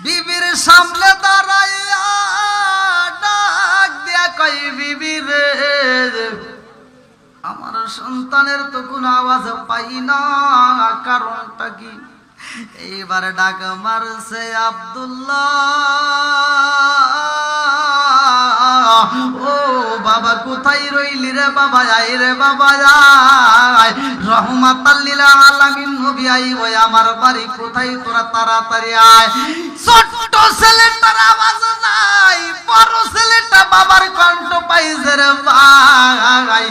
বিবির সামনে দাঁড়াইয়া ডাক দিয়া কই, বিবি রে, আমার সন্তানের তো কোনো আওয়াজ পাই না, কারণটা কি? এইবার ডাক মারছে আব্দুল্লাহ, ও বাবা কোথায় রইলি রে বাবা, আয় রে বাবা আয়, রহমাতাল লিল আলামিন নবী আই ওই আমার বাড়ি কোথায়, তোরা তাড়াতাড়ি আয়। ছোট্ট ছেলেটার আওয়াজ নাই, বড় ছেলেটা বাবার কণ্ঠ পাইছে রে ভাই।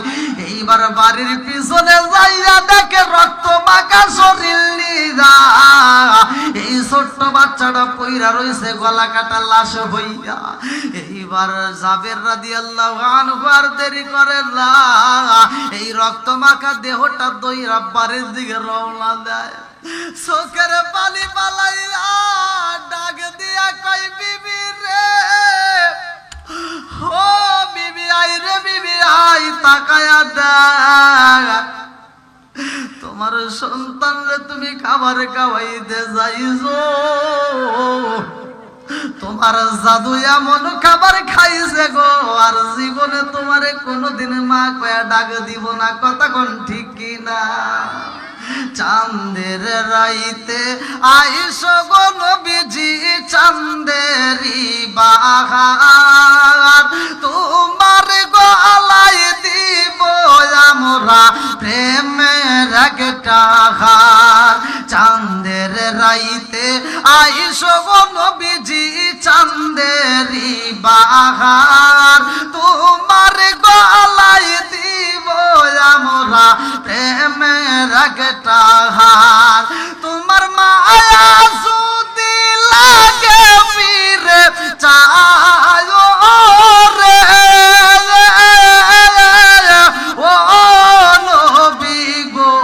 এইবার বাড়ির পিছনে যাইয়া দেখে রক্ত মাখা শরীর নিয়া এই ছোট্ট বাচ্চাটা পইরা রইছে গলা কাটা লাশ হইয়া। এইবার জাবের রাদিয়াল্লাহু আনহু আর দেরি করে না, এই রক্ত মাখা দেহটা দইরা বাড়ির দিকে রওনা দেয়। চোখের পানি পালাইয়া ডাক দিয়া কই, বিবি রে, ও বিবি আই রে, বিবি আই, তাকায়া দেখ তোমার সন্তান রে তুমি খাবার খাওয়াইতে যাইছো, তোমার জাদু এমন খাবার খাইছে গো, আর জীবনে তোমারে কোনোদিন মা কয়া ডাক দিব না, কথা কোন ঠিক কিনা? চাঁদের রাইতে আইসো গো নবীজি, চাঁদেরি বাহার, তোমার গলাই দিব আমরা প্রেমের একটা হার। চাঁদের রাইতে আইসো গো নবীজি, চাঁদেরি বাহার, তোমার গলাই দিব আমরা প্রেমের একটা হার। তোমার মায়া যদি লাগে ফিরে চায় রে, ও নবী গো,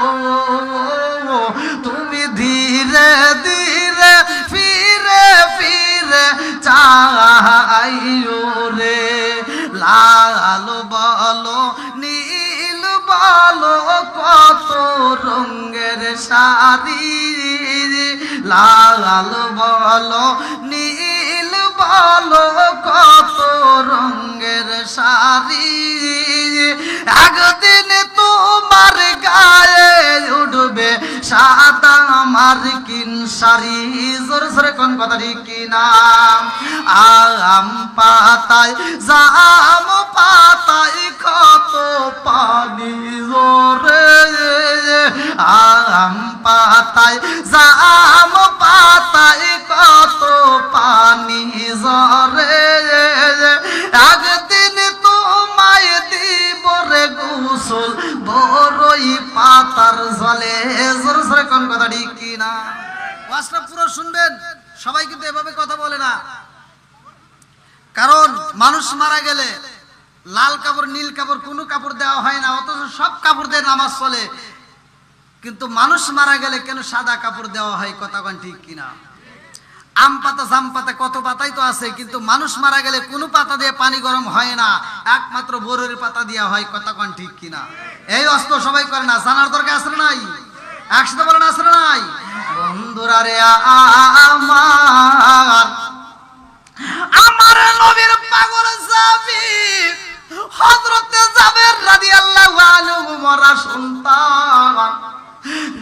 তুমি ধীরে ধীরে ফিরে ফিরে চাইও রে। লাল বলো নীল বলো কত রঙের শাড়ি, লাল বলো নীল বলো কত রঙের শাড়ি, একদিন তোমার গায়ে উঠবে সাদা মার্কিন শাড়ি। জোরে জোরে কোন কথা ঠিক কিনা? আম পাতায় জাম পাতায় কত পানি জোরে, আম পাতায় জাম পাতায় কত পানি জরে, একদিন তোমায় দিব রে গোসল বড়ই পাতার জলে। জোরে জোরে কোন কথা ঠিক কিনা? ওয়াজটা পুরো শুনবেন, সবাই কিন্তু এভাবে কথা বলে না, কারণ মানুষ মারা গেলে লাল কাপড় নীল কাপড় কোনো কাপড় দেওয়া হয় না, অথচ সব কাপড় দিয়ে নামাজ চলে, কিন্তু মানুষ মারা গেলে কেন সাদা কাপড় দেওয়া হয়, কথা কোন ঠিক কিনা? আম পাতা জাম পাতা কত পাতাই তো আছে, কিন্তু মানুষ মারা গেলে কোনো পাতা দিয়ে পানি গরম হয় না, একমাত্র বরের পাতা দেওয়া হয়, কথা কোন ঠিক কিনা? এই অস্ত্র সবাই করে না, জানার দরকার আছে না নাই? একসাথে বলেন আছে না নাই? বন্ধুরা রে আমার, আমার নবীর পাগল সাহাবী হযরতে জাবের রাদিয়াল্লাহু আনহু মরা সন্তান,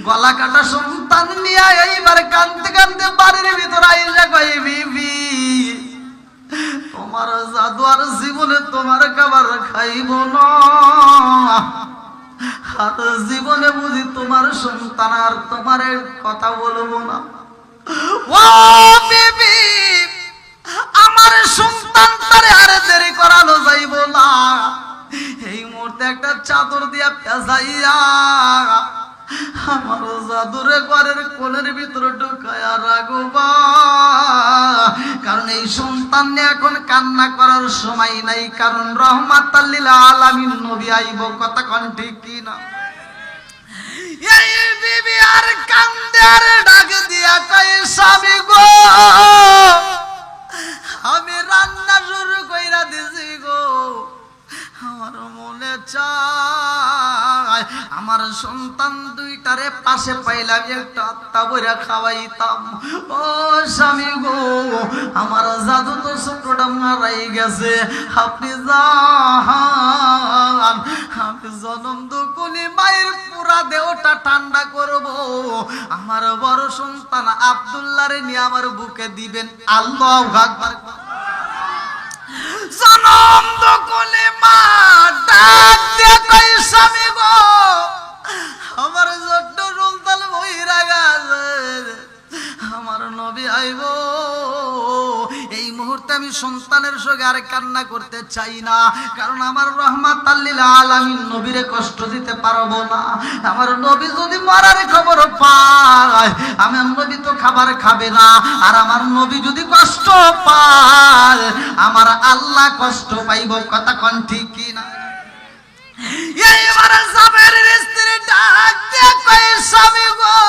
গলা কাটা সন্তান নিয়ে এইবার কাঁদতে কাঁদতে বাড়ির ভিতর আইসা কই, বিবি তোমার জাদু আর জীবনে তোমার খাবার খাইব না, আর জীবনে বুঝি তোমার সন্তান আর তোমার কথা বলবো না। ও বিবি, আমার সন্তান তারে আর দেরি করানো যাইব না, এই মুহূর্তে একটা চাদর দিয়া পেঁচাইয়া আমার জাদুরে ঘরের কোণের ভিতরে ঢুকায়া রাখবা, কারণ এই সন্তান নিয়ে এখন কান্না করার সময় নাই, কারণ রহমাতাল লিল আলামিন নবী আইব, কথা কোন ঠিক কিনা? এই বিবি আর কান্দে আর ডাক দিয়া কই, স্বামী গো, আমি রান্না শুরু কইরা দিছি গো, আমার মনে চায় আমার সন্তান দুইটারে পাশে পাইলাম একটা আত্মা বইরা খাওয়াইতাম। ও স্বামী গো, আমার জাদু তো ছোটটা মারাই গেছে, আপনি যান, আমি জনম দুকুনি মায়ের পুরা দেহটা ঠান্ডা করব, আমার বড় সন্তান আব্দুল্লাহরে নিয়ে আমার বুকে দিবেন। আল্লাহু আকবার। জনম দুকুনি মা ডাক দিয়ে কই স্বামী গো, আমার ছোট্ট সন্তান মহিরা গেছে, আমার নবী আইব। এই মুহূর্তে আমি সন্তানের সঙ্গে আর কান্না করতে চাই না, কারণ আমার রহমাতাল লিল আলামিন নবীরে কষ্ট দিতে পারবো না। আমার নবী যদি মরার খবর পায়, আমার নবী তো খাবার খাবে না, আর আমার নবী যদি কষ্ট পায়, আমার আল্লাহ কষ্ট পাইব। কথা কোন ঠিক কি না? এইবার জাবেরের স্ত্রী ডাক দিয়ে কয় স্বামী গো,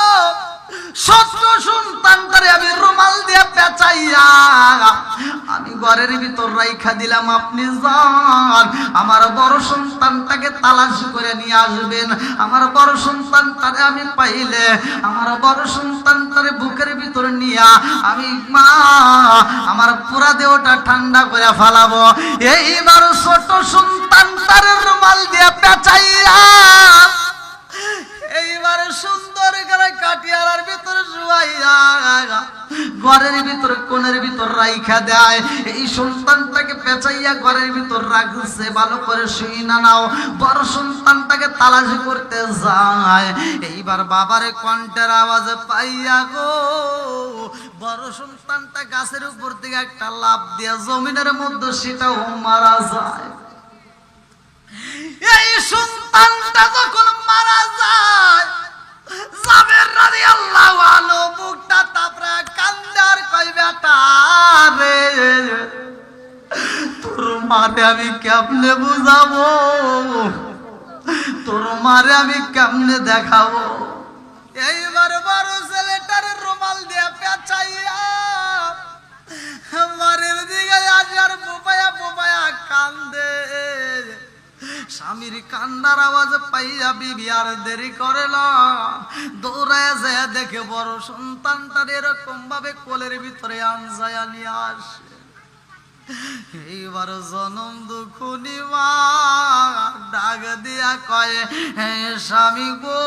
ছোট্ট সন্তানটারে আমি রুমাল দিয়ে পেঁচাইয়া আমি ঘরের ভিতর রাইখা দিলাম, আপনি যান, আমার বড় সন্তানটাকে তালাশ করে নিয়ে আসবেন। আমার বড় সন্তানটারে আমি পাইলে আমার বড় সন্তানটারে বুকের ভিতর নিয়া আমি মা আমার পুরা দেহটা ঠান্ডা করে ফেলাবো। এইবার ছোট সন্তানটারে রুমাল দিয়ে পেঁচাইয়া এইবার সুন্দর করে কাটিয়ালার ভিতরে শুয়াইয়া ঘরের ভিতর কোণের ভিতর রাইখা দেয়। এই সন্তানটাকে পেঁচাইয়া ঘরের ভিতর রাখছে, ভালো করে শুই না নাও। বড় সন্তানটাকে তালাশ করতে যায়, এইবার বাবারে কণ্ঠের আওয়াজ পাইয়া গো, বড় সন্তানটা গাছের উপর থেকে একটা লাফ দিয়া জমিনের মধ্যে সেটাও মারা যায়। এই সন্তানটা যখন মারা যায়, জাবের রাদিয়াল্লাহু আনহু বুকটা তাপরা কান্দার কই বেটা রে, তোর মারে আমি কেমনে বুঝাবো, তোর মারে আমি কেমনে দেখাবো। এইবার বড় ছেলেটার রুমাল দিয়ে পেঁচাইয়া মারের দিকে আসার বুপায়া বুপায়া কান্দে। স্বামীর কান্নার আওয়াজ পাইয়া বিবি আর দেরি করে না, দৌড়ায় যায় দেখে বড় সন্তানটার এরকম ভাবে কোলের ভিতরে আনজায়া নিয়ে আসে। এইবার জনম দুখুনি মা ডাক দিয়া কয়, স্বামী গো,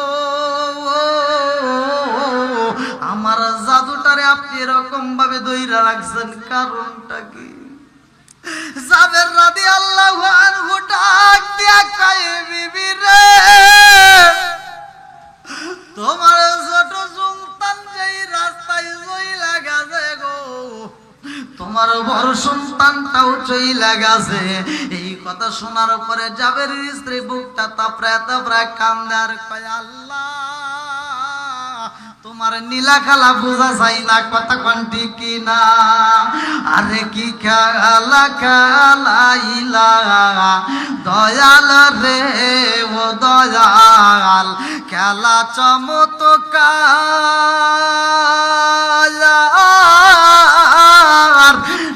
আমার জাদুটারে আপনি এরকম ভাবে দইরা রাখছেন, কারণটা কি? জাবের রাদিয়াল্লাহু আনহু ডাক দিয়া কয়, বিবি রে, তোমার ছোট সন্তান যেই রাস্তায় চইলা গেছে গো, তোমার বড় সন্তানটাও চইলা গেছে। এই কথা শোনার পরে জাবেরের স্ত্রী বুকটা তাপড়া তাপড়া কান্দে আর কয়, আল্লাহ তোমার নীলা খালা বোঝা যায় না, কথা কোন ঠিক কি না? আরে কি খালা খালাইলা দয়াল রে, ও দয়াল, খেলা চমৎকার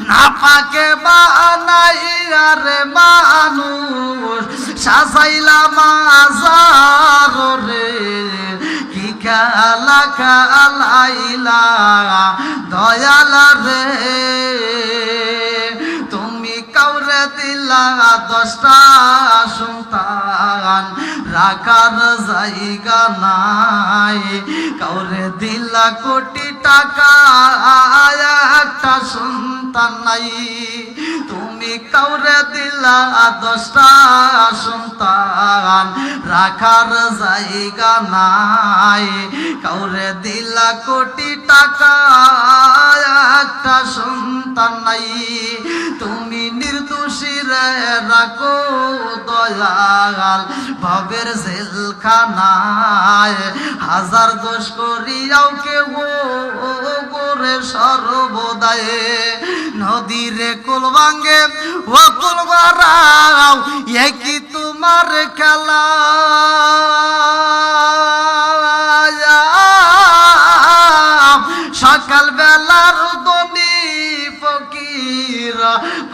না পাকে বানাইয়া রে মানুষ সাজাইলা মাজার রে, কি খেলা খেলাইলা দয়াল রে, তুমি কাউরে দিলা 10টা সন্তান, রাখার জায়গা নাই, কাউরে দিলা কোটি টাকা, একটা সন্তান নাই। তুমি কাউরে দিলা 10টা সন্তান, রাখার জায়গা নাই, কাউরে দিলা কোটি টাকা, একটা সন্তান নাই। তুমি নির্দোষী রে রাখো দয়াল ভবের জেলখানায়, হাজার দোষ করিয়াও কেউ করে সর্বদায়, নদীরে কুল ভাঙ্গে ও কুল গড়াও, কি তোমার খেলা? সকাল বেলার দনি ফকির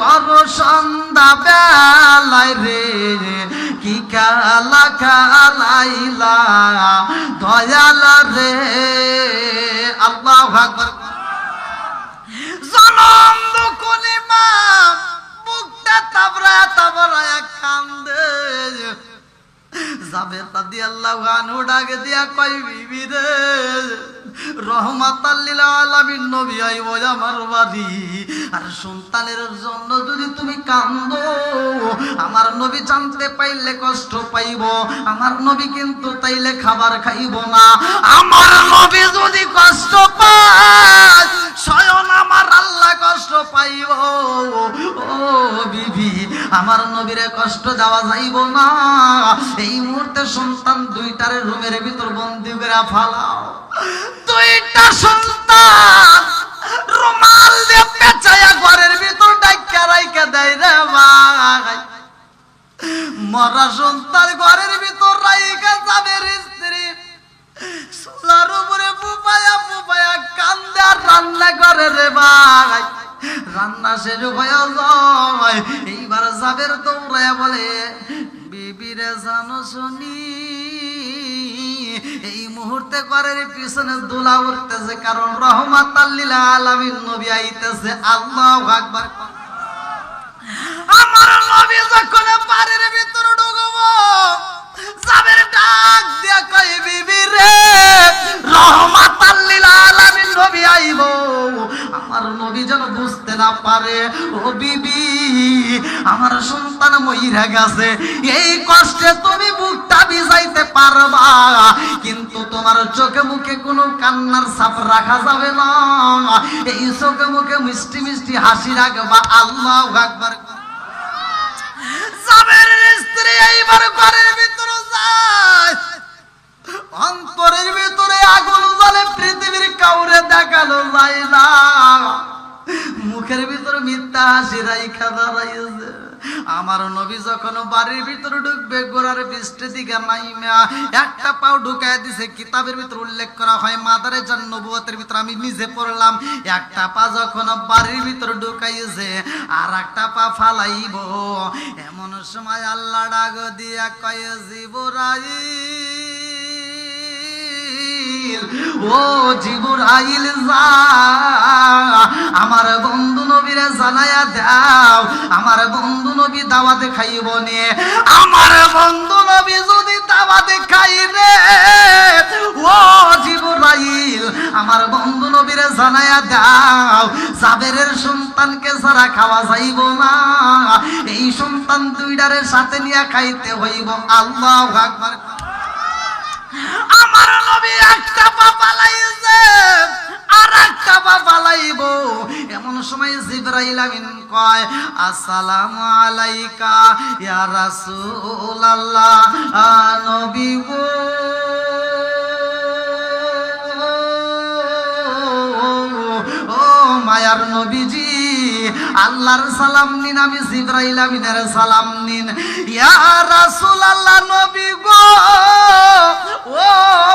করো সন্ধ্যা বেলায় রে, কি খেলা খেলাইলা দয়াল রে। আল্লাহু আকবার। জনম দাঁড়ায় কান্দে। জাবের রাদিয়াল্লাহু আনহু ডাকে দিয়া কই বিবি রে, রহমাতাল লিল আলামিন নবী আইব আমার বাড়ি, আর সন্তানের জন্য যদি তুমি কান্দো, আমার নবী জানতে পাইলে কষ্ট পাইব, আমার নবী কিন্তু তাইলে খাবার খাইব না। আমার নবী যদি কষ্ট পায়, স্বয়ং আমার আল্লাহ কষ্ট পাইব। ও বিবি, আমার নবীরে কষ্ট দেওয়া যাইব না। এই মুহূর্তে সন্তান দুইটারে রুমের ভিতর বন্দি করে ফালাও। দুইটা সন্তান রুমাল দিয়ে পেঁচাইয়া ঘরের ভিতর ডাইকা রাইকা দেয় রে ভাই। মরা সন্তান ঘরের ভিতর রাইকা জাবের স্ত্রী সোলার উপরে ফুপায়া ফুপায়া কান্দে আর রান্না করে রে ভাই। রান্না শেষ হয়ে যায়, এইবার জাবের দৌড়ায়া বলে, বিবিরে জানো শুনি এই মুহূর্তে ঘরের পিছনে দোলা উঠতেছে, কারণ রহমাতাল লিল আলামিন নবী আইতেছে। আল্লাহু আকবার। আমার নবী যখন বাড়ির ভিতর ঢুকবো, জাবের ডাক দিয়া কই বিবি রে, রহমাতাল লিল আলামিন নবী আইব, আমার নবী যেন বুঝতে না পারে। ও বিবি, আমার সন্তান মইরা গেছে, এই কষ্টে তুমি বুকটা ভিজাইতে পারবা, কিন্তু তোমার চোখে মুখে কোনো কান্নার ছাপ রাখা যাবে না, এই চোখে মুখে মিষ্টি মিষ্টি হাসি রাখবা। আল্লাহু আকবার। জাবের স্ত্রী এইবার ঘরের ভিতরে যায়, অন্তরের ভিতরে আগুন জ্বলে, পৃথিবীর কাউরে দেখানো যায় না, মুখের ভিতরে মিথ্যা হাসি রাইখা দাঁড়াইছে। আমার নবী যখন বাড়ির ভিতরে ঢুকবে, গোড়ার বৃষ্টি দিকে নাইমা একটা পাও ঢুকায় দিছে। কিতাবের ভিতরে উল্লেখ করা হয়, মাদারে জান নবুয়তের ভিতরে আমি নিজে পড়লাম, একটা পা যখন বাড়ির ভিতরে ঢুকাইছে আর একটা পা ফালাইব, এমন সময় আল্লাহ ডাক দিয়া কয়, জিবরাইল, ও জিবরাইল, যা আমার বন্ধু নবীরে জানায়া দাও, আমার বন্ধু নবী দাওয়াতে খাইব নে। আমার বন্ধু নবী যদি দাওয়াতে খাই রে, ও জিবরাইল, আমার বন্ধু নবীরে জানায়া দাও, জাবেরের সন্তানকে ছাড়া খাওয়া যাইব না, এই সন্তান দুইটারে সাথে নিয়ে খাইতে হইব। আল্লাহু আকবার। আমার নবী একটা পা পালাইছে আর একটা পা পালাইব, এমন সময় জিবরাইল আমিন কয়, আসসালামু আলাইকা ইয়া রাসূলুল্লাহ, নবী গো, ও মায়ার নবীজি, আল্লাহর সালাম নিন, আমি জিবরাইল আমিনের সালাম নিন। ইয়া রাসূলুল্লাহ, নবী গো, ও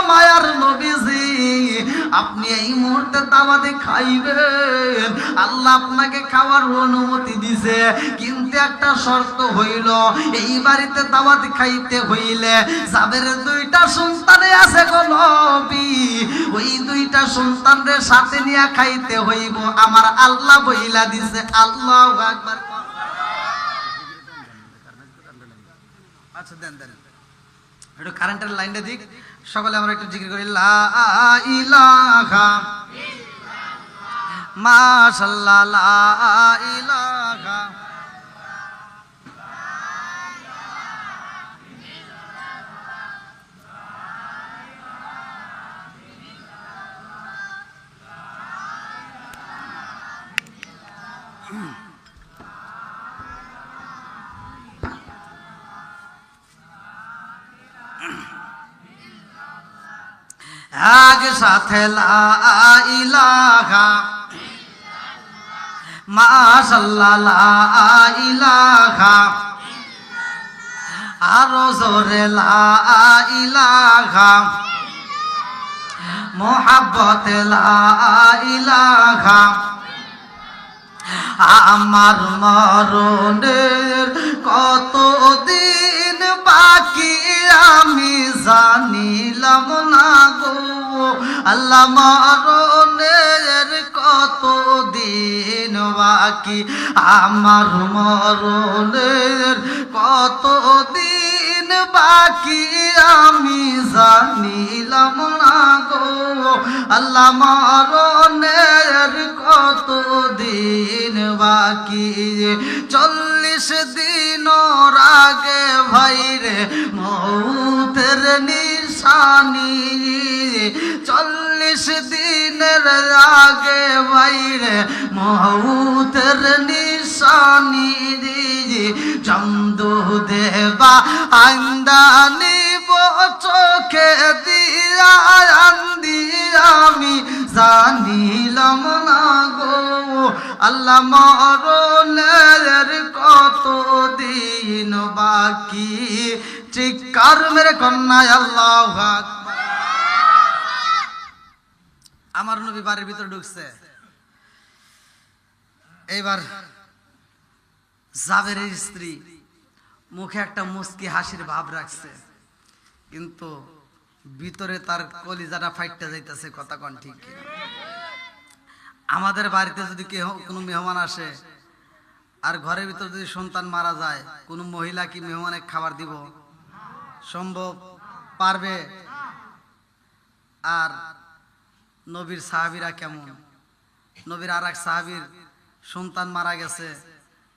মায়ার নবীজি, আপনি এই মুহূর্তে দাওয়াতে খাইবেন, আল্লাহ আপনাকে খাওয়ার অনুমতি দিছে, কিন্তু একটা শর্ত হইল, এই বাড়িতে দাওয়াতে খাইতে হইলে জাবের দুইটা সন্তানে আছে গো নবী, ওই দুইটা সন্তানের সাথে নিয়ে খাইতে হইব, আমার আল্লাহ বইলা দিছে। আল্লাহু আকবার। আচ্ছা দেন দেন, একটু কারেন্টের লাইনটা দিক, সকলে আমরা একটু জিকির করি, লা ইলাহা ইল্লাল্লাহ, মাশাআল্লাহ, লা ইলাহা এক সাথে লা ইলাহা মাশাআল্লাহ, লা ইলাহা, আরো জোরে লা ইলাহা, মোহাব্বত লা ইলাহা, আমার মরণের কত দিন বাকি আমি জানিলাম না গো, আল্লাহ মরণের কত দিন বাকি, আমার মরণের কতদিন বাকি আমি জানিলাম না গো আল্লাহ, মরণের কতদিন বাকি। 40 দিনের আগে ভাইরে মৌতের নিশানি, 40 দিনের আগে ভাইরে মৌতের নিশানি, চন্দু দেবা আন্দানি চোখে দিয়া আন্দি আমি জানিলাম না গো আল্লাহ, মরণের কতদিন বাকি। চিৎকার মেরে কন্যায় আল্লাহু আকবার। আমার নবী বাড়ির ভিতরে ঢুকছে, এইবার জাবেরের স্ত্রী মুখে একটা মুস্কি হাসির ভাব রাখছে, কিন্তু ভিতরে তার কলিজাটা ফাইটটা যাইতেছে। কথা কোন ঠিক কিনা? আমাদের বাড়িতে যদি কেউ কোনো মেহমান আসে আর ঘরের ভিতরে যদি সন্তান মারা যায়, কোনো মহিলা কি মেহমানে খাবার দিব? সম্ভব? পারবে? আর নবীর সাহাবীরা কেমন? নবীর আর এক সাহাবীর সন্তান মারা গেছে,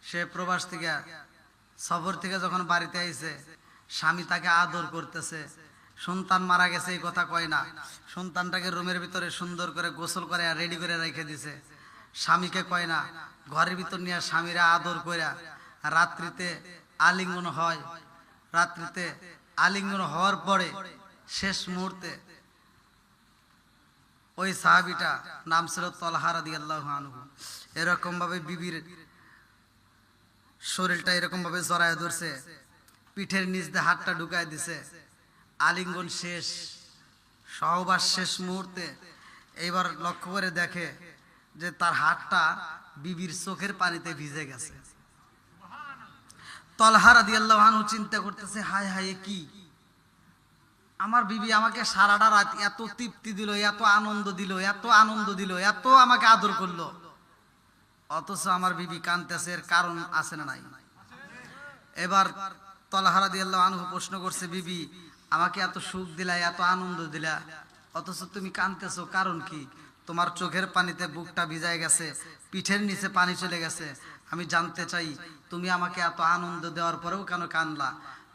সে প্রবাস থেকে সফর থেকে যখন বাড়িতে আইছে, স্বামী তাকে আদর করতেছে। সন্তান মারা গেছে এই কথা কয় না, সন্তানটাকে রুমের ভিতরে সুন্দর করে গোসল করে রেডি করে রেখে দিছে। স্বামীকে কয় না, ঘরের ভিতর নিয়ে স্বামীরা আদর করে রাত্রিতে আলিঙ্গন হয়। রাত্রিতে আলিঙ্গন হওয়ার পরে শেষ মুহূর্তে ওই সাহাবীটা, নাম ছিল তলহা রাদিয়াল্লাহু আনহু, এরকম ভাবে বিবির শরীরটা এরকম ভাবে জড়ায় ধরছে, পিঠের নিচ দিয়ে হাতটা ঢুকায় দিছে। আলিঙ্গন শেষ, সহবাস শেষ মুহূর্তে এইবার লক্ষ্য করে দেখে যে তার হাতটা বিবির চোখের পানিতে ভিজে গেছে। তলহা রাদিয়াল্লাহু আনহু চিন্তা করতেছে, হায় হায় কি, আমার বিবি আমাকে সারাটা রাত এত তৃপ্তি দিল, এত আনন্দ দিল, এত আনন্দ দিল, এত আমাকে আদর করলো, অথচ আমার বিবি কাঁদতেছে, এর কারণ আছে না নাই? এবার তলহা রাদিয়াল্লাহু আনহু প্রশ্ন করছে, বিবি আমাকে এত সুখ দিলা, এত আনন্দ দিলা, অথচ তুমি কাঁদতেছো, কারণ কি? তোমার চোখের পানিতে বুকটা ভিজায় গেছে, পিঠের নিচে পানি চলে গেছে, আমি জানতে চাই তুমি আমাকে এত আনন্দ দেওয়ার পরেও কেন কাঁদলা?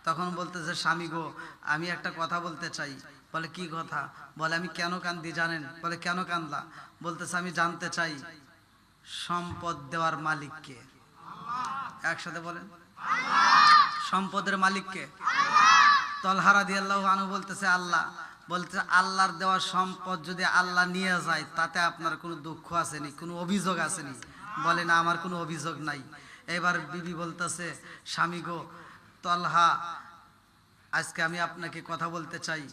তখন বলতেছে, স্বামী গো আমি একটা কথা বলতে চাই। বলে কি কথা? বলে আমি কেন কান্দি জানেন? বলে কেন কান্দলা? বলতেছে আমি জানতে চাই সম্পদ দেওয়ার মালিক কে? একসাথে বলেন, সম্পদের মালিক কে? তলহা রাদিয়াল্লাহু আনহু বলতেছে আল্লাহ। বলতেছে আল্লাহর দেওয়া সম্পদ যদি আল্লাহ নিয়ে যায় তাতে আপনার কোনো দুঃখ আসেনি, কোনো অভিযোগ আসেনি? বলে না, আমার কোনো অভিযোগ নাই। এবার বিবি বলতেছে, স্বামী গো তলহা, আজকে আমি আপনাকে কথা বলতে চাই।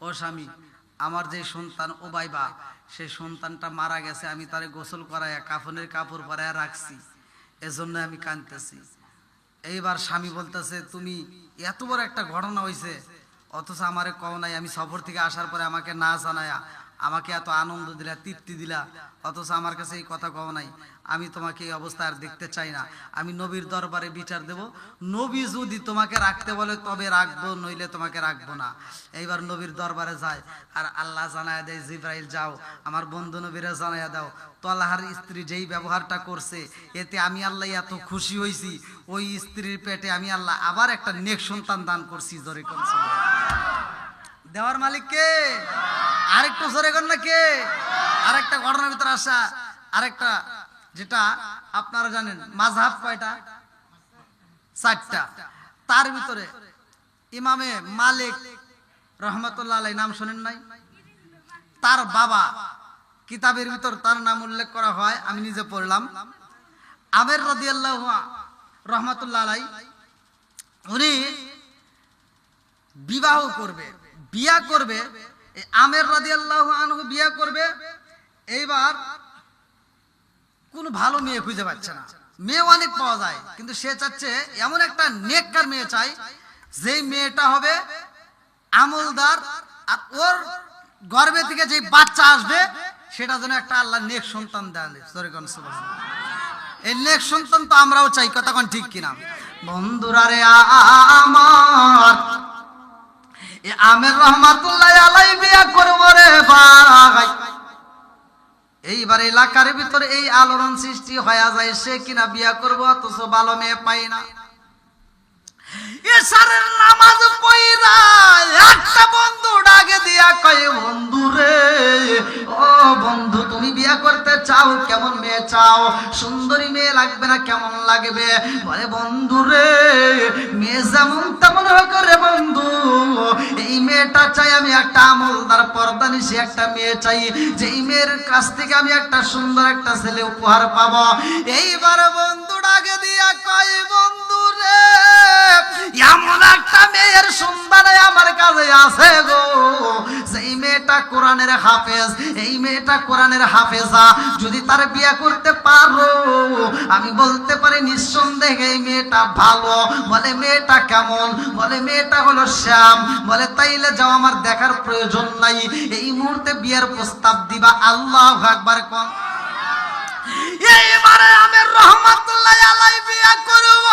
ও স্বামী, আমার যে সন্তান ওবাইবা, সেই সন্তানটা মারা গেছে, আমি তারে গোসল করাইয়া কাফনের কাপড় পরাইয়া রাখছি, এজন্য আমি কাঁদতেছি। এইবার স্বামী বলতেছে, তুমি এত বড় একটা ঘটনা হয়েছে অথচ আমারে কও নাই, আমি সফর থেকে আসার পরে আমাকে না জানায়া আমাকে এত আনন্দ দিলা, তৃপ্তি দিলা, অথচ আমার কাছে এই কথা কও নাই। আমি তোমাকে এই অবস্থা আর দেখতে চাই না, আমি নবীর দরবারে বিচার দেব। নবী যদি তোমাকে রাখতে বলে তবে রাখবো, নইলে তোমাকে রাখবো না। এইবার নবীর দরবারে যায় আর আল্লাহ জানায়া দেয়, জিবরাইল যাও আমার বন্ধু নবীরে জানায়া দাও তলহার স্ত্রী যেই ব্যবহারটা করছে এতে আমি আল্লাহ এত খুশি হয়েছি, ওই স্ত্রীর পেটে আমি আল্লাহ আবার একটা নেক সন্তান দান করছি। জোরে কোন দেওয়ার মালিক কে? আরেকটু জোরে কর না কে? আরেকটা ঘটনার ভিতরে আসা, আরেকটা যেটা আপনারা জানেন, মাযহাব কয়টা? 4টা। তার ভিতরে ইমামে মালিক রহমাতুল্লাহ আলাইহি নাম শুনেন নাই? তার বাবা, কিতাবের ভিতর তার নাম উল্লেখ করা হয়, আমি নিজে পড়লাম। আমের রাদিয়াল্লাহু রহমাতুল্লাহ আলাইহি, উনি বিবাহ করবে, বিয়া করবে, আমের রাদিয়াল্লাহু আনহু বিয়া করবে। এইবার কোনো ভালো মেয়ে খুঁজে পাচ্ছে না, মেয়ে অনেক পাওয়া যায়, কিন্তু সে চাচ্ছে এমন একটা নেককার মেয়ে চাই, যেই মেয়েটা হবে আমলদার, আর ওর গর্ভে থেকে যে বাচ্চা আসবে সেটা যেন একটা আল্লাহ নেক সন্তান দেন। এই নেক্সট সন্তান তো আমরাও চাই, কথা কোন ঠিক কিনা? বন্ধুরা রে আমার, আমের রহমাতুল্লাহ আলাইহি বিয়া করব রে ভাই। এইবার এলাকার ভিতরে এই আলোড়ন সৃষ্টি হয়ে যায়, সে কিনা বিয়া করব অথচ ভালো মেয়ে পাই না। এশারের নামাজ পড়া একটা বন্ধু ডাকে দিয়া কয়, বন্ধু রে ও বন্ধু, তুমি বিয়া করতে চাও, কেমন মেয়ে চাও? সুন্দরী মেয়ে লাগবে না কেমন লাগবে? বলে বন্ধু রে মেয়ে যেমন তেমন হোক রে বন্ধু, এই মেয়েটা চাই আমি একটা আমলদার পর্দানিশী একটা মেয়ে চাই, যেই মেয়ের কাছ থেকে আমি একটা সুন্দর একটা ছেলে উপহার পাবো। এইবার বন্ধু ডাকে দিয়া কয়, বন্ধু রে এমন একটা মেয়ের সন্ধান আমার কাছে আছে গো, সেই মেয়েটা কোরআনের হাফেজ, এই মেয়েটা কোরআনের হাফেজা, যদি তার বিয়ে করতে পারো আমি বলতে পারি নিঃসন্দেহে এই মেয়েটা ভালো। বলে মেয়েটা কেমন? বলে মেয়েটা হলো শ্যাম। বলে তাইলে যাও, আমার দেখার প্রয়োজন নাই, এই মুহূর্তে বিয়ের প্রস্তাব দিবা। আল্লাহু আকবার কোন। এইবারে আমের রহমাতুল্লাহ আলাইহি বিয়ে করব।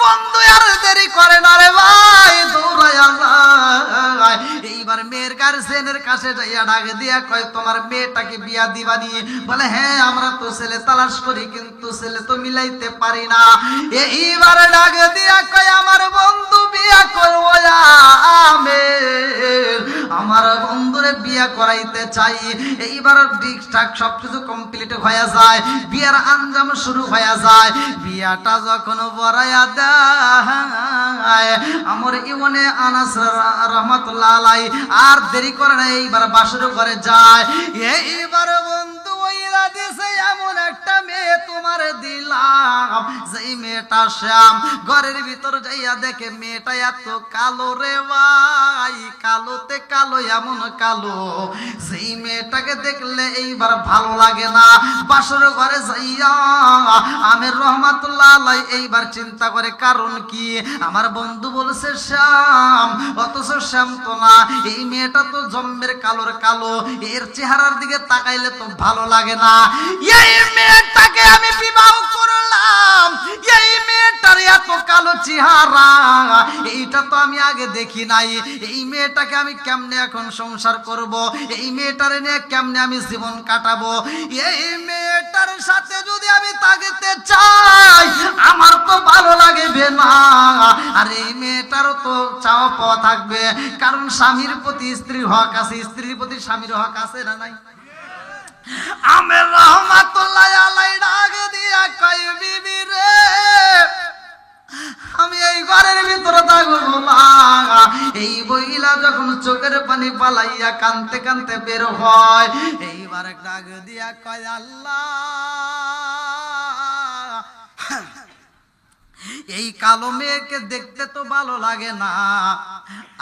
বন্ধু আর দেরি করে না রে ভাই, দৌড়ায়া যায়। এইবার মেয়ের গার্জিয়ানের কাছে যাইয়া ডাকে দিয়া কয়, তোমার মেয়েটাকে বিয়া দিবানি? বলে হ্যাঁ, আমরা তো ছেলে তালাশ করি কিন্তু ছেলে তো মিলাইতে পারি না। এইবারে ডাকে দিয়া কয়, আমার বন্ধু বিয়া করবো আমার বন্ধুরে বিয়া করাইতে চাই। এইবার ঠিকঠাক সবকিছু কমপ্লিট হয়ে যায়, বিয়ার আঞ্জাম শুরু হয়ে যায়। বিয়াটা যখন বরাইয়া দেয় আমার ইবনে আনাস রাহমাতুল্লাহ আলাইহি আর দেরি করে না, এইবার বাসর ঘরে যায়। এইবার বন্ধু ওইরা দিছে এমন একটা মেয়ে তোমার দিলাম, যেই মেয়েটা শ্যাম। ঘরের ভিতর যাইয়া দেখে মেয়েটা এত কালো রে ভাই, কালোতে কালো, এমন কালো সেই মেয়েটাকে দেখলে এইবার ভালো লাগে না। বাসর ঘরে যাইয়া আমের রহমাতুল্লাহ আলাইহি এইবার চিন্তা করে, কারণ কি? আমার বন্ধু বলেছে শ্যাম, অথচ শ্যাম তো না, এই মেয়েটা তো জম্মের কালোর কালো, এর চেহারার দিকে তাকাইলে তো ভালো লাগে না। এই মেয়েটাকে আমি বিবাহ করলাম, এই মেয়েটার এত কালো চেহারা এইটা তো আমি আগে দেখি নাই। এই মেয়েটাকে আমি কেমনে এখন সংসার করব? এই মেয়েটার নিয়ে কেমনে আমি জীবন কাটাবো? এই মেয়েটার সাথে যদি আমি থাকতে চাই আমার তো ভালো লাগবে না, আর এই মেয়েটারও তো চাওয়া পাওয়া থাকবে, কারণ স্বামীর প্রতি স্ত্রীর হক আছে, স্ত্রীর প্রতি স্বামীর হক আছে না নাই? আমের রহমাতুল্লাহ আলাইহি ডাক দিয়া কয়, বিবি রে আমি এই ঘরের ভিতরে থাকবো না। এই বইলা যখন চোখের পানি পালাইয়া কানতে কানতে বের হয়, এইবার ডাক দিয়া কয়, আল্লাহ এই কালো মেয়েকে দেখতে তো ভালো লাগে না,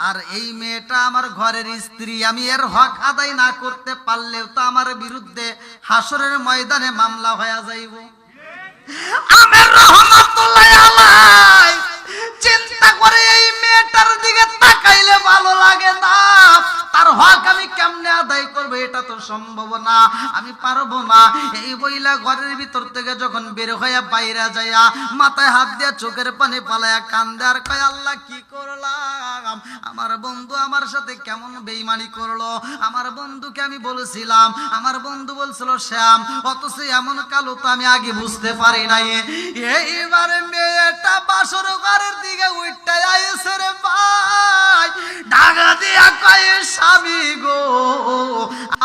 আর এই মেয়েটা আমার ঘরের স্ত্রী, আমি এর হক আদায় না করতে পারলেও তো আমার বিরুদ্ধে হাসরের ময়দানে মামলা হয়ে যাইব। আমের রহমাতুল্লাহ আলাইহি চিন্তা করে এই মেয়েটার দিকে তাকাইলে ভালো লাগে না, তার হক আমি কেমনে আদায় করবো? এটা তো সম্ভব না, আমি পারবো না। এই বইলা ঘরের ভিতর থেকে যখন বের হইয়া বাইরে যাইয়া মাথায় হাত দিয়া চোখের পানি পালাইয়া কান্দে আর কয়, আল্লাহ কি করলাম? আমার বন্ধু আমার সাথে কেমন বেঈমানি করলো? আমার বন্ধুকে আমি বলেছিলাম, আমার বন্ধু বলছিল শ্যাম, অথচ এমন কালো তো আমি আগে বুঝতে পারি নাই। এইবার মেয়েটা বাসর ঘরের দিকে উঠতে আইছে রে ভাই, ঢাকা দিয়া কয়, স্বামী গো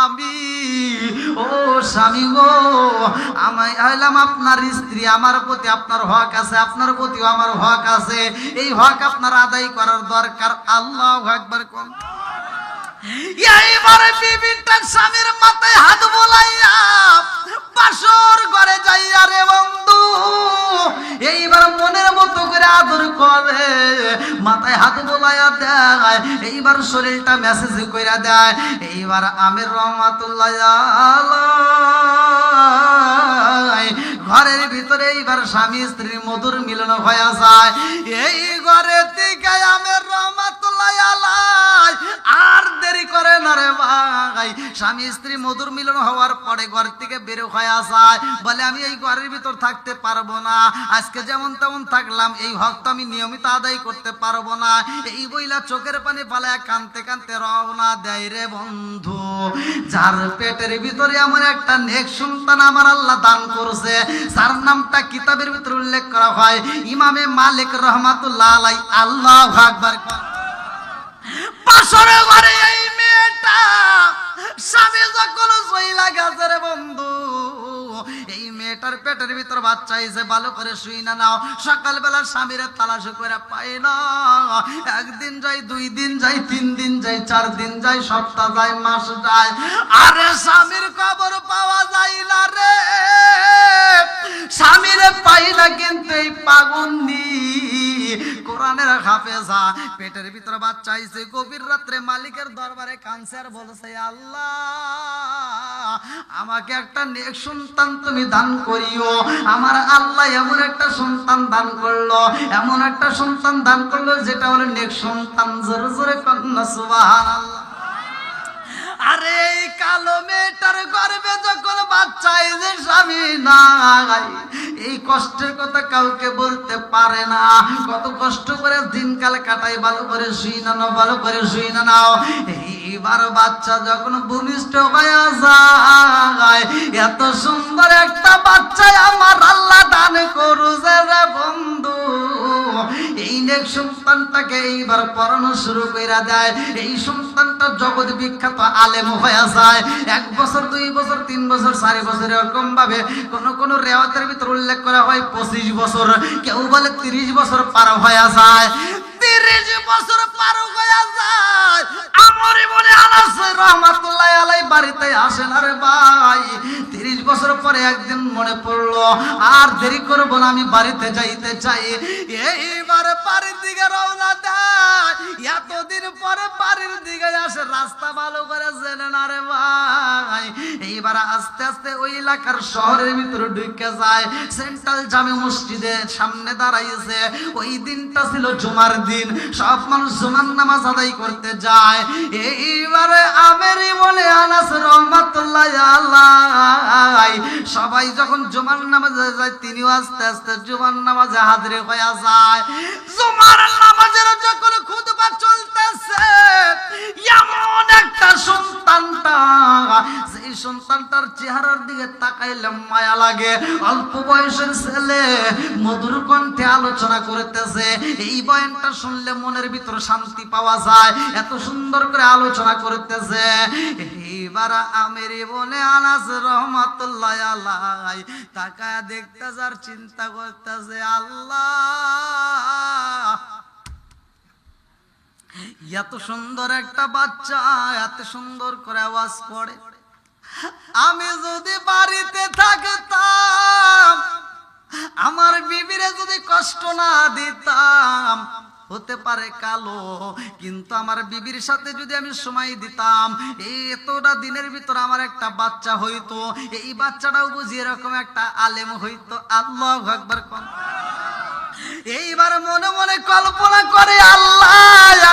আমি, ও স্বামী গো আমি হইলাম আপনার স্ত্রী, আমার প্রতি আপনার হক আছে, আপনার প্রতিও আমার হক আছে, এই হক আপনার আদায় করার দরকার। আল্লাহু আকবার কোন। এইবারে বিবিটা স্বামীর মাথায় হাত বোলাইয়া বাসর ঘরে যাইয়া রে বন্ধু এইবার মনের মতো করে আদর করে, মাথায় হাত বোলাইয়া দেয়, এইবার শরীরটা মেসেজ কইরা দেয়। এইবার আমের রহমাতুল্লাহ আলাইহি ঘরের ভিতরে এইবার স্বামী স্ত্রীর মধুর মিলন হয়ে যায়। এই ঘরে থেকে আমের রহমাতুল্লাহ রহমাতুল্লাহ আলাইহি আর দেরি করে না রে ভাই, স্বামী স্ত্রী মধুর মিলন হওয়ার পরে ঘর থেকে বের হয়ে যায়, বলে আমি এই ঘরের ভিতর থাকতে পারবো না, আজকে যেমন তেমন থাকলাম, এই হক তো আমি নিয়মিত আদায় করতে পারবো না। এই বইলা চোখের পানি ফালায় কানতে কানতে রওনা দেয় রে বন্ধু। যার পেটের ভিতরে এমন একটা নেক সন্তান আমার আল্লাহ দান করছে, যার নামটা কিতাবের ভিতরে উল্লেখ করা হয় ইমামে মালিক রহমাতুল্লাহ আলাইহি। আল্লাহু আকবার। বাসরে ঘরে এই মেয়েটা স্বামী যখন চইলা গেছে রে বন্ধু, এই মেয়েটার পেটের ভিতর বাচ্চা এসে ভালো করে শুই না নাও, সকালবেলা স্বামীর তালাশ করে পাই না, একদিন যাই, 2 দিন যাই, 3 দিন যাই, 4 দিন যাই, সপ্তাহ যায়, মাস যায়, আরে স্বামীর খবর পাওয়া যায় না রে। স্বামীরে পাই না, কিন্তু এই পাগন্ডি কোরআনের হাফেজা পেটের ভিতরে বাচ্চা আইছে, গভীর রাত্রে মালিকের দরবারে কাঁদছে আর বলছে, আল্লাহ আমাকে একটা নেক সন্তান তুমি দান করিও। আমার আল্লাহ এমন একটা সন্তান দান করলো, এমন একটা সন্তান দান করলো যেটা হলো নেক সন্তান। জোরে জোরে কন্যা সুবহানাল্লাহ। আরে এই কালো মেয়েটার গর্ভে যখন বাচ্চা এসে স্বামী নাই, এই কষ্টের কথা কাউকে বলতে পারে না, কত কষ্ট করে দিনকাল কাটাই, ভালো করে শুই না নাও, ভালো করে শুই না নাও। এইবার বাচ্চা যখন ভূমিষ্ঠ হয়ে যায়, এত সুন্দর একটা বাচ্চা আমার আল্লাহ দান করুছে রে বন্ধু। এই নেক সন্তানটাকে এইবার পড়ানো শুরু করে দেয়, এই সন্তানটা জগৎ বিখ্যাত আলেম হয়ে যায়। 1 বছর, 2 বছর, 3 বছর, 4 বছর, এরকম ভাবে কোন কোন রেওয়াতের ভিতর উল্লেখ করা হয় 25 বছর, কেউ বলে 30 বছর পার হয়ে যায়। 30 বছর পার হয়ে যায়, আমার মনে আনাস রহমাতুল্লাহ আলাইহি বাড়িতে আসেন। আরে ভাই, 30 বছর পরে একদিন মনে পড়লো আর দেরি করব না, আমি বাড়িতে যাইতে চাই। এইবার বাড়ির দিকে রওনা দেয়, এতদিন পরে বাড়ির দিকে আসে, রাস্তা ভালো করে চেনে না রে ভাই। এইবার আস্তে আস্তে ওই এলাকার শহরের ভিতরে ঢুকে যায়, সেন্ট্রাল জামে মসজিদের সামনে দাঁড়াইছে। ওই দিনটা ছিল জুমার দিন, সব মানুষ জুমার নামাজ আদায় করতে যায়। এইবারে আমেরি বলে আনাস রহমাতুল্লাহ আলাইহি সবাই যখন জুমার নামাজে যায়, তিনিও আস্তে আস্তে জুমার নামাজে হাজির হয়ে যায়। জুমার নামাজের যখন খুতবা চলতেছে, এমন একটা সন্তানটা, সেই সন্তানটার চেহারার দিকে তাকাইলে মায়া লাগে। অল্প বয়সের ছেলে মধুর কণ্ঠে আলোচনা করতেছে, এই বয়ানটা শুনলে মনের ভিতর শান্তি পাওয়া যায়, এত সুন্দর করে আলোচনা করতেছে। এইবার আমেরি বলে আনাস রহমাতুল্লাহ আলাইহি তাকায় দেখতেছে আর চিন্তা করতেছে, আল্লাহ এত সুন্দর একটা বাচ্চা এত সুন্দর করে আওয়াজ করে, আমি যদি বাড়িতে থাকতাম, আমার বিবিরে যদি কষ্ট না দিতাম, হতে পারে কালো, কিন্তু আমার বিবির সাথে যদি আমি সময় দিতাম, এই এতটা দিনের ভিতর আমার একটা বাচ্চা হইতো, এই বাচ্চাটাও বুঝি এরকম একটা আলেম হইতো। আল্লাহু আকবার। এইবার মনে মনে কল্পনা করে, আল্লাহ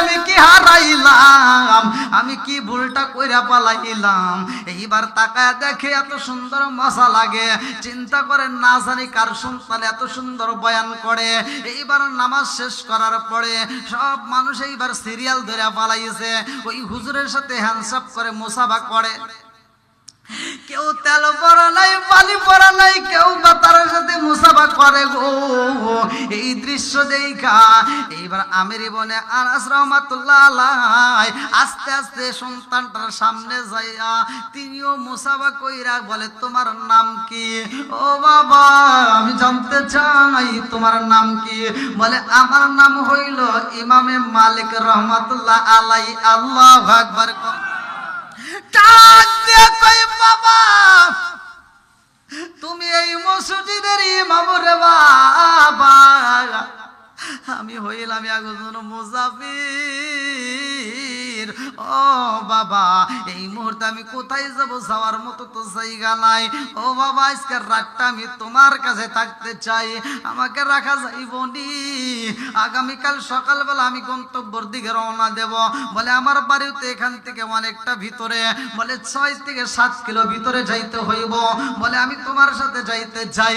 আমি কি হারাইলাম, আমি কি ভুলটা কইরা পালাইলাম। এইবার তাকায় দেখে এত সুন্দর মজা লাগে, চিন্তা করে না জানি কার সন্তান এত সুন্দর বয়ান করে। এইবার নামাজ শেষ করার পরে সব মানুষ এইবার সিরিয়াল ধরে পালাইছে, ওই হুজুরের সাথে হ্যান্ডসাপ করে মুসাফা করে। কেউ তেল পরা নাই, পানি পরা নাই, কেউ বাতার সাথে মুসাফা করে গো। এই দৃশ্য দেখা এইবার আমেরি বনে আনাস রাহমাতুল্লাহ আলাইহি আস্তে আস্তে সন্তানটার সামনে যাইয়া তিনিও মুসাফা কইরা বলে, তোমার নাম কি? ও বাবা, আমি জানতে চাই তোমার নাম কি? বলে, আমার নাম হইল ইমামে মালিক রহমাতুল্লাহ আলাইহি। আল্লাহু আকবার। বাবা, তুমি এই মসজিদের ইমাম রে বাবা, আমি হইলাম একজন মুসাফির, ও বাবা, এই মুহূর্তে আমি কোথায় যাব, যাওয়ার মতো তো জায়গা নাই। ও বাবা, আজকের রাতটা আমি তোমার কাছে থাকতে চাই, আমাকে রাখা যাইবনি। আগামীকাল সকালবেলা আমি গন্তব্যের দিকে রওনা দেব। বলে আমার বাড়িতে এখান থেকে অনেকটা ভিতরে, বলে 6 থেকে 7 কিলো ভিতরে যাইতে হইব। বলে আমি তোমার সাথে যাইতে চাই।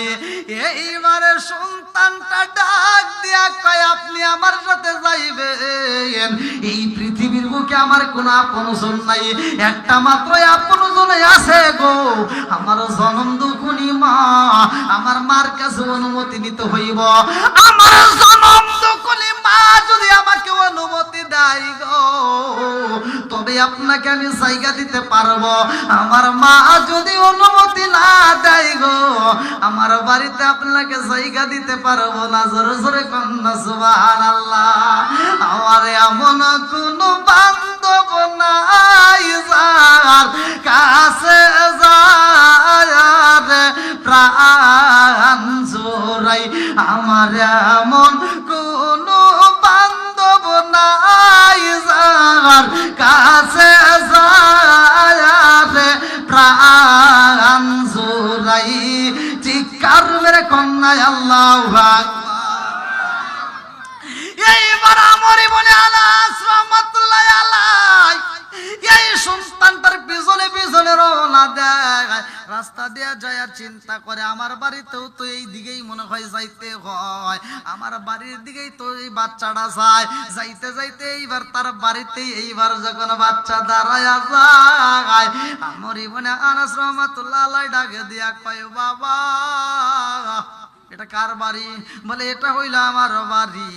এইবারে সন্তানটা ডাক দিয়া কয়, আপনি আমার সাথে যাইবেন? এই পৃথিবীর বুকে আমার কোনো আপনজন নাই, একটা মাত্র আপনজন আছে গো, আমার জনম দুঃখনী মা। আমার মার কাছে অনুমতি নিতে হইব। আমার জনম দুঃখনী মা যদি আমাকে অনুমতি দেয় গো, তবে আপনাকে আমি জায়গা দিতে পারবো। আমার মা যদি অনুমতি না দেয় গো, আমার বাড়িতে আপনাকে জায়গা দিতে পারবো না। জোরে জোরে কন্যা সুবহানাল্লাহ। আমার এমন কোন বান্ধব নাই যার কাছে যায় প্রাণ জোড়াই। আমার এমন কোন বান্ধব নাই যার কাছে যায় প্রাণ জোড়াই। চিৎকার মেরে কন্যায় আল্লাহু আকবার। এইবার আমরি বলে আনাস রাহমাতুল্লাহ আলাইহি এই সন্তানটার পিছনে পিছনে রওনা দেয়। রাস্তা দিয়ে যায় আর চিন্তা করে, আমার বাড়িতেও তো এই দিকেই মনে হয় যাইতে হয়, আমার বাড়ির দিকেই তো এই বাচ্চাটা যায়। যাইতে যাইতে এইবার তার বাড়িতেই এইবার যখন বাচ্চা দাঁড়ায়া যায়, আমরি বলে আনাস রাহমাতুল্লাহ আলাইহি ডাকে দিয়া কয়, বাবা এটা কার বাড়ি? বলে এটা হইল আমার বাড়ি।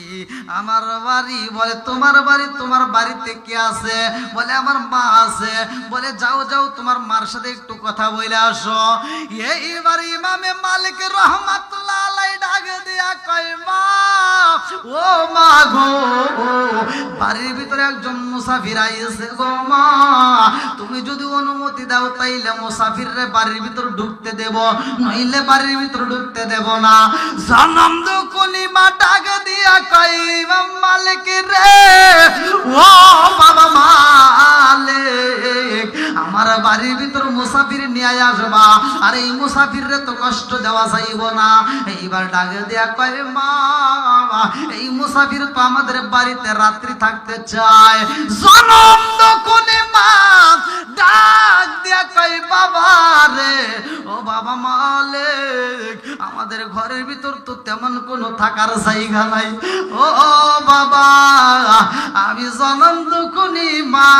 আমার বাড়ি? বলে তোমার বাড়ি? তোমার বাড়িতে কে আছে? বলে আমার মা আছে। বলে যাও যাও তোমার মার সাথে একটু কথা বলে আসো। এইবার ইমামে মালিক রহমাতুল্লাহ আলাইহি ডাকে দিয়া কয়, মা ও মা গো, বাড়ির ভিতরে একজন মুসাফির আইছে গো মা, তুমি যদি অনুমতি দাও তাইলে মুসাফিররে বাড়ির ভিতর ঢুকতে দেব, নইলে বাড়ির ভিতর ঢুকতে দেব না। জনম দুঃখনী মা ডাক দিয়া কই, ইমাম মালিক রে, ও বাবা মালিক, আমার বাড়ির ভিতর মুসাফির নিয়ে আসবা, আর এই মুসাফিররে তো কষ্ট দেওয়া যাইব না। এইবার ডাক দিয়া কয়, মা এই মুসাফির তো আমাদের বাড়িতে রাত্রি থাকতে চায়। জনম দুঃখনী মা ডাক দিয়া কয়, বাবা রে, ও বাবা মালিক, আমাদের ঘরের ভিতর তো তেমন কোনো থাকার জায়গা নাই। ও বাবা, আমি জনম দুঃখনী মা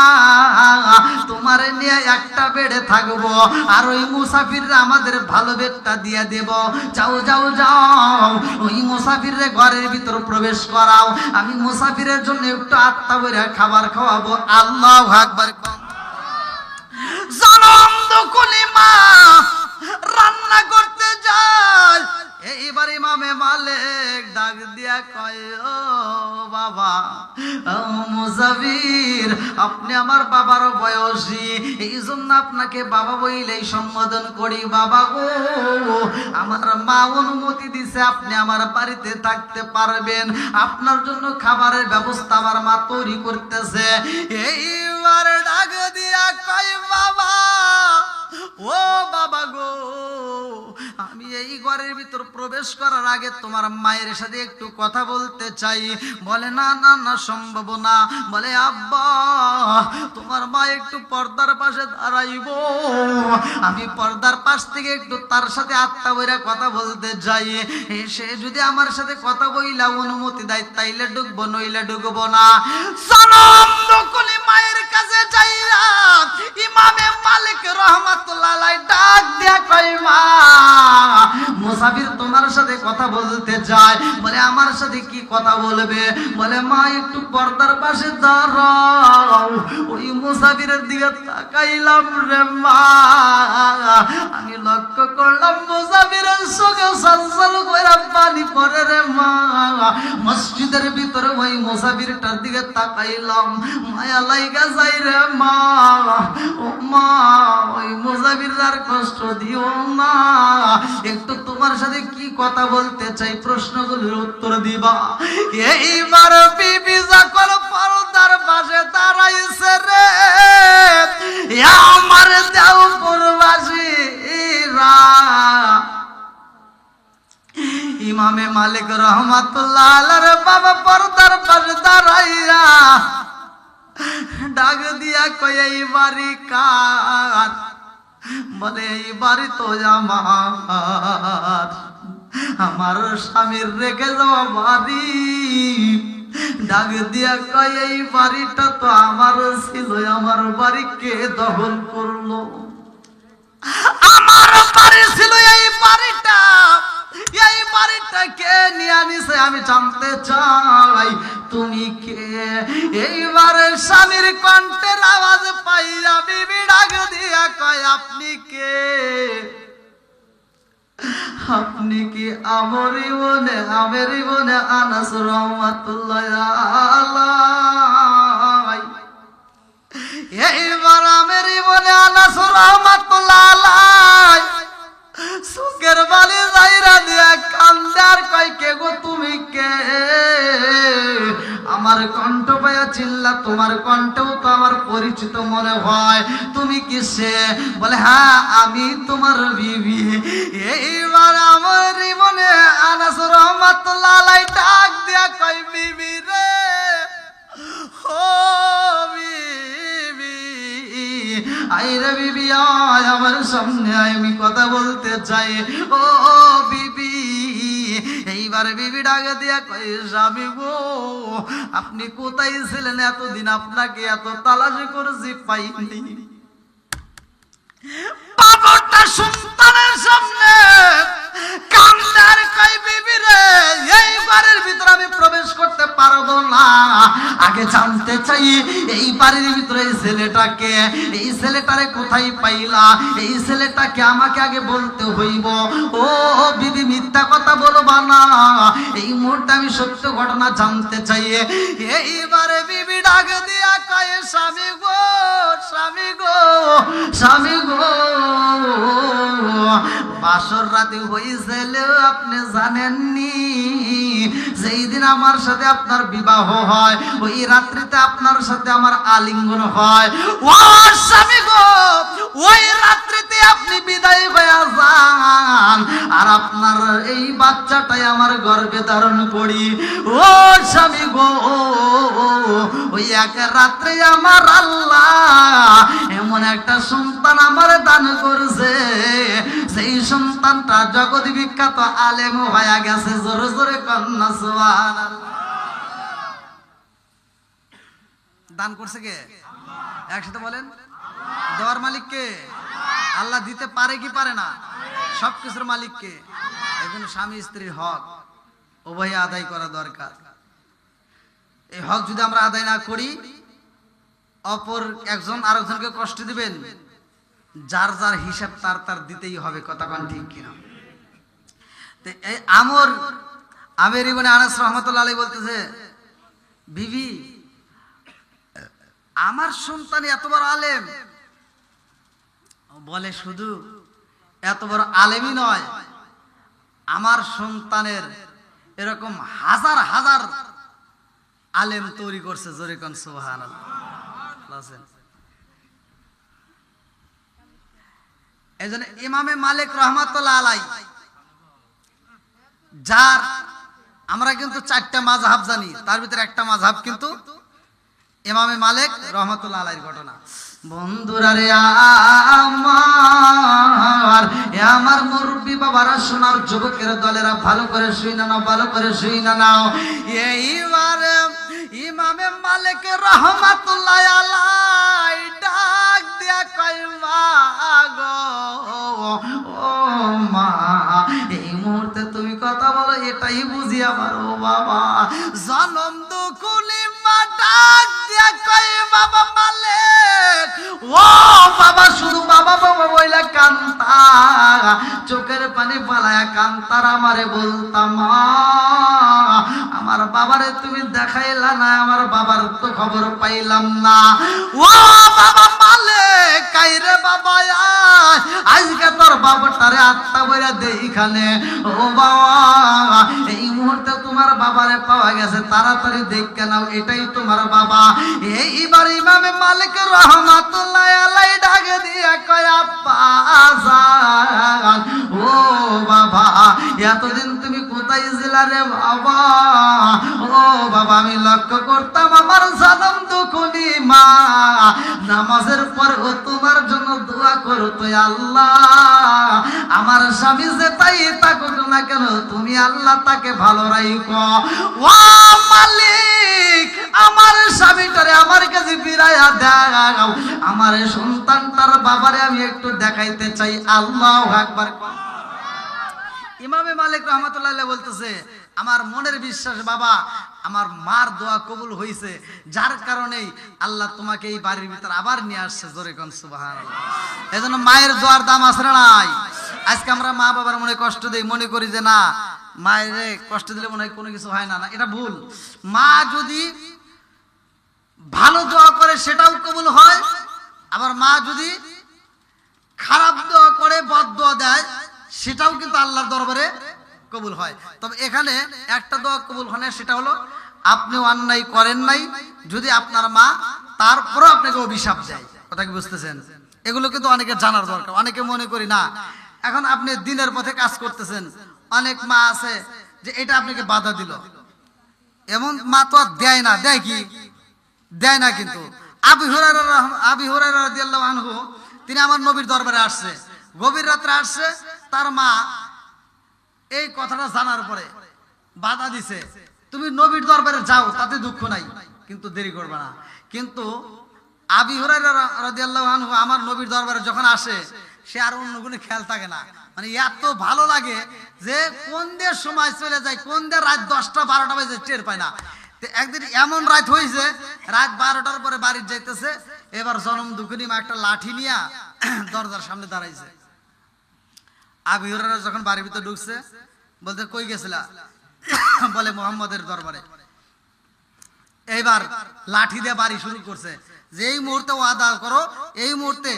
তোমার নিয়ে একটা বেডে থাকবো, আর ওই মুসাফিররা আমাদের ভালো বেডটা দিয়ে দেব। যাও যাও যাও, ওই মুসাফিররে ঘরের ভিতর প্রবেশ করাও, আমি মুসাফিরের জন্য একটু আত্মা বইরা খাবার খাওয়াবো। আল্লাহু আকবার। জনম দুঃখনী মা রান্না করতে যায়। এইবার ইমামে মালিক ডাক দিয়া কয়, ও বাবা মুসাফির, আপনি আমার বাবার বয়সী, এই জন্য আপনাকে বাবা বইলেই সম্বোধন করি। বাবা গো, আমার মা অনুমতি দিছে আপনি আমার বাড়িতে থাকতে পারবেন, আপনার জন্য খাবারের ব্যবস্থা আমার মা তৈরি করতেছে। এইবার ডাক দিয়া কয়, বাবা ও বাবা গো, আমি এই ঘরের ভিতর প্রবেশ করার আগে তোমার মায়ের সাথে একটু কথা বলতে চাই। বলে না না না, সম্ভব না। বলে আব্বা, তোমার মা একটু পর্দার পাশে দাঁড়াইব, আমি পর্দার পাশ থেকে একটু তার সাথে আত্মা বইরা কথা বলতে চাই। সে যদি আমার সাথে কথা বইলা অনুমতি দেয় তাইলে ঢুকবো, নইলে ঢুকবো না। জনম দুঃখনী মায়ের কাছে যাইয়া ইমামে মালিক রহমাতুল্লাহ আলাইহি ডাক দিয়া কয়, মা মুসাফির তোমার সাথে কথা বলতে চায়। বলে আমার সাথে কি কথা বলবে? বলে মা একটু পর্দার পাশে দাঁড়াও। ওই মুসাফিরের দিকে তাকাইলাম রে মা, আমি লক্ষ্য করলাম মুসাফিরের চোখে সলসল কইরা পানি পড়ে রে মা। মসজিদের ভিতরে ওই মুসাফিরটার দিকে তাকাইলাম, মায়া লাইগা যাই রে মা। ও মা, ওই মুসাফির আর কষ্ট দিও না, একটু তোমার সাথে কি কথা বলতে চাই প্রশ্নগুলোর উত্তর দিবা। এইবার বিবি যখন পর্দার পাশে দাঁড়াইছে রে আমার দেওপুরবাসীরা, ইমামে মালিক রহমাতুল্লাহ আলাইহির বাবা পর্দার পাশে দাঁড়াইয়া ডাক দিয়া কয় এই বাড়ি কার? বলে এই বাড়ি তো আমার স্বামীর রেখে যাওয়া বাড়ি। ডাক দিয়া কয় এই বাড়িটা তো আমার ছিল, আমার বাড়ি কে দখল করলো? আমার বাড়ি ছিল এই বাড়িটা, এই বাড়িটা কে নিয়ে নিছে আমি জানতে চাই, তুমি কে? এইবারে স্বামীর কণ্ঠের আওয়াজ পাইয়া বিবি ডাক দিয়া কয় আপনি কে? আপনি কি আমারই বোনে আনাস রহমাতুল্লাহ আলাইহি? এইবার আমেরই বোনে আনাস রহমাতুল্লাহ আলাইহি সুকের বালি যাইরা দিয়া কান্দার কয় কে গো তুমি কে? আমার কণ্ঠ পায়া চিল্লা, তোমার কণ্ঠও তো আমার পরিচিত মনে হয়, তুমি কি সে? বলে হ্যাঁ আমি তোমার বিবি। এইবার আমার মনে আনাস রহমাতুল্লাহ আলাইহি ডাক দিয়া কয় বিবি রে, ও বিবি আইরে বিবি আয় আমার সামনে আয়, আমি কথা বলতে চাই। ও বিবি। এইবার বিবি ডাকে দিয়া কয় স্বামী গো আপনি কোথায় ছিলেন এতদিন? আপনাকে এত তালাশি করেছি পাইনি। বাবাটা সন্তানের সামনে কান্দার কয় বিবি রে এই বাড়ির ভিতরে আমি প্রবেশ করতে পারবো না, আগে জানতে চাই এই বাড়ির ভিতরে এই ছেলেটাকে, এই ছেলেটারে কোথায় পাইলা? এই ছেলেটাকে আমাকে আগে বলতে হইব। ও বিবি মিথ্যা কথা বলবা না, এই মুহূর্তে আমি সত্য ঘটনা জানতে চাই। এইবারে বিবি ডাক দিয়া কয় স্বামী গো, স্বামী গো, স্বামী গো, বাসর রাতে হয়েছিল আপনি জানেননি? যেই দিন আমার সাথে আপনার বিবাহ হয় ওই রাত্রিতে আপনার সাথে আমার আলিঙ্গন হয়। ও স্বামী গো, ওই রাত্রিতে আপনি বিদায় হয়ে যান আর আপনার এই বাচ্চাটাই আমার গর্ভে ধারণ করি। ও স্বামী গো, ওই এক রাত্রে আমার আল্লাহ এমন একটা সন্তান আমার দান করছে, সেই সন্তানটা জগৎ বিখ্যাত আলেম হয়ে গেছে। জোরে জোরে কন্যা সুবহানাল্লাহ। দান করছে কে? একসাথে বলেন দেওয়ার মালিক কে? আল্লাহ দিতে পারে কি পারে না? সবকিছুর মালিক কে? একজন স্বামী স্ত্রীর হক উভয় আদায় করা দরকার। এই হক যদি আমরা আদায় না করি অপর একজন আরেকজনকে কষ্ট দিবেন, যার যার হিসাব তার তার দিতেই হবে। কথা কোন ঠিক কিনা? এই আমের ইবনে আনাস রাহমাতুল্লাহ আলাইহি বলতেছে বিবি আমার সন্তান এত বড় আলেম। বলে শুধু এত বড় আলেমই নয়, আমার সন্তানের এরকম হাজার হাজার আলেম তৈরি করছে। জোরে কোন সুবহানাল্লাহ। এজন্য ইমামে মালিক রহমাতুল্লাহ আলাইহি, যার আমরা কিন্তু 4টা মাযহাব জানি, তার ভিতরে একটা মাযহাব কিন্তু ইমামে মালিক রহমাতুল্লাহ আলাইহির ঘটনা। বন্ধুরা রে আমার মুরব্বী বাবারা, সোনার যুবকের দলেরা ভালো করে শুইনা নাও, ভালো করে শুইনা নাও। এইবার ইমামে মালিক রহমাতুল্লাহ আলাইহি ডাক দিয়া কয় মা গো, ও মা এই মুহূর্তে তুমি কথা বলো এটাই বুঝি আমার। ও বাবা জনম দুকুলি মা ডাক দিয়া কয় বাবা মালিক, ও বাবা শুধু বাবা বাবা বইলা কান্তা, চোখের পানি পালায়া কান্তার আমারে বলতাম আমার বাবারে তুমি দেখাইলা না, আমার বাবার তো খবর পাইলাম না। ও বাবা মালিক কাই রে বাবা আয়, আজকে তোর বাবাটারে আত্মা বইরা দেইখানে। ও বাবা, এই মুহূর্তে তোমার বাবারে পাওয়া গেছে, তাড়াতাড়ি দেখে নাও এটাই তোমার বাবা। এইবার ইমামে মালিক রহমাতুল্লাহ আলাইহি ডাকে দিয়ে কয়, আব্বা জান, ও বাবা এতদিন তুমি কোথায় ছিলা রে বাবা? ও বাবা, আমি লক্ষ্য করতাম আমার সাদম দুখুনি মা নামাজের পর ও তোমার জন্য দোয়া করতো, আল্লাহ আমার স্বামী যে তাই থাকুক না কেন তুমি আল্লাহ তাকে ভালো রাখো। ও মালিক, আমার স্বামীটারে আমার কাছে ফিরাইয়া দাও, আমার সন্তানটার বাবারে আমি একটু দেখাইতে চাই। আল্লাহু আকবার। ইমামে মালিক রহমাতুল্লাহ আলাইহি বলতেছে, আমার মনের বিশ্বাস বাবা, আমার মার দোয়া কবুল হয়েছে, যার কারণেই আল্লাহ তোমাকে এই বাড়ির ভিতর আবার নিয়ে আসছে। জোরে কোন সুবহানাল্লাহ। এজন্য মায়ের দোয়ার দাম আছে না নাই? আজকে আমরা মা বাবার মনে কষ্ট দেই, মনে করি যে না মায়ের কষ্ট দিলে মনে হয় কোনো কিছু হয় না, না এটা ভুল। মা যদি ভালো দোয়া করে সেটাও কবুল হয়, আবার মা যদি খারাপ দোয়া করে বদ দোয়া দেয় সেটাও কিন্তু আল্লাহর দরবারে কবুল হয়। তবে এখানে একটা দোয়া কবুল হয় না, সেটা হলো আপনিও অন্যায় করেন নাই, যদি আপনার মা তারপরও আপনাকে অভিশাপ দেয়। কথা কি বুঝতেছেন? এগুলো কিন্তু অনেকে জানার দরকার। অনেকে মনে করি না, এখন আপনি দিনের পথে কাজ করতেছেন, অনেক মা আছে যে এটা আপনাকে বাধা দিল, এমন মা তো আর দেয় না। দেয় কি? দেয় না। কিন্তু আবু হুরায়রা রাদিয়াল্লাহু আনহু তিনি আমার নবীর দরবারে আসছে, গভীর রাত্রে আসছে। তার মা এই কথাটা জানার পরে বাধা দিছে, তুমি নবীর দরবারে যাও, তাতে দুঃখ নাই, কিন্তু দেরি করবে না। কিন্তু আবু হুরায়রা রাদিয়াল্লাহু আনহু আমার নবীর দরবারে যখন আসে, সে আর অন্য কোনো খেয়াল থাকে না। মানে এত ভালো লাগে যে কোন দিয়ে সময় চলে যায়, কোন দিয়ে রাত 10টা 12টা বাজে টের পায় না। একদিন এমন রাত হয়েছে, রাত 12টার পরে বাড়ি যাইতেছে, এবার জনম দুঃখিনী মা একটা লাঠি নিয়ে দরজার সামনে দাঁড়াইছে। আবু হুরায়রা যখন বাড়ির ভিতরে ঢুকছে, বলতে কই গেছিলা? বলে মুহাম্মদের দরবারে। এইবার লাঠি দিয়ে বাড়ি শুরু করছে যে এই মুহূর্তে ওয়াদা করো, এই মুহূর্তে